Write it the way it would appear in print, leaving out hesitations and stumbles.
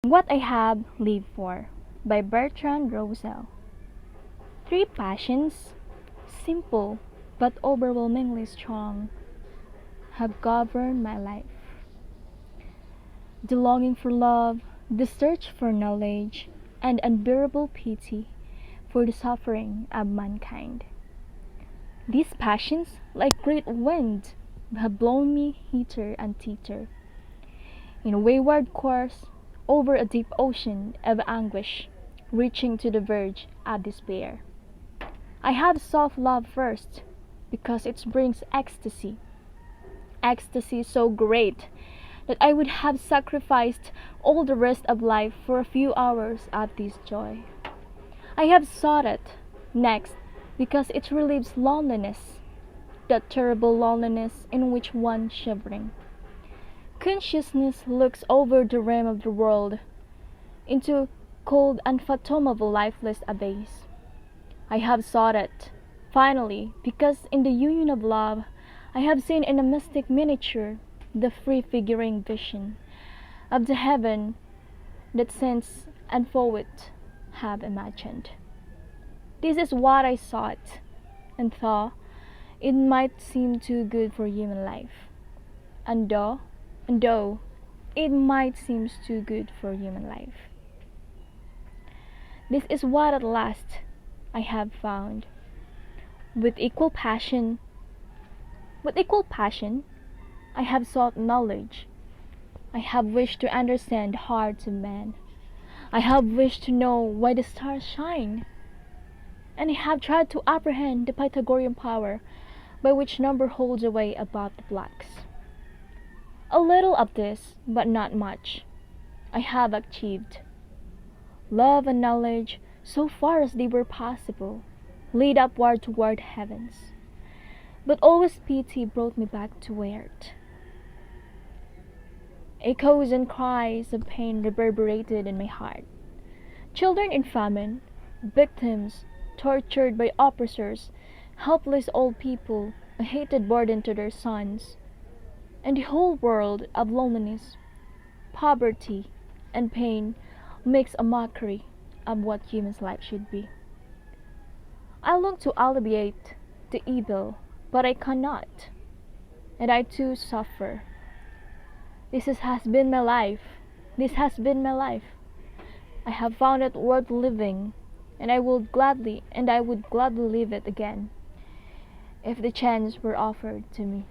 What I Have Lived For by Bertrand Russell. Three passions, simple but overwhelmingly strong, have governed my life: the longing for love, the search for knowledge, and unbearable pity for the suffering of mankind. These passions, like great winds, have blown me hither and thither, in a wayward course over a deep ocean of anguish, reaching to the verge of despair. I have self love first, because it brings ecstasy. Ecstasy so great that I would have sacrificed all the rest of life for a few hours of this joy. I have sought it next because it relieves loneliness, that terrible loneliness in which one shivering consciousness looks over the rim of the world into cold, unfathomable, lifeless abyss. I have sought it, finally, because in the union of love, I have seen in a mystic miniature the free figuring vision of the heaven that sense and poet have imagined. This is what I sought, and thought it might seem too good for human life. And though it might seem too good for human life, this is what at last I have found. With equal passion, with equal passion, I have sought knowledge. I have wished to understand the hearts of men. I have wished to know why the stars shine. And I have tried to apprehend the Pythagorean power by which number holds away above the blacks. A little of this, but not much, I have achieved. Love and knowledge, so far as they were possible, lead upward toward heavens. But always pity brought me back to earth. Echoes and cries of pain reverberated in my heart. Children in famine, victims tortured by oppressors, helpless old people, a hated burden to their sons, and the whole world of loneliness, poverty, and pain makes a mockery of what human's life should be. I long to alleviate the evil, but I cannot, and I too suffer. Has been my life. This has been my life. I have found it worth living, and I would gladly live it again, if the chance were offered to me.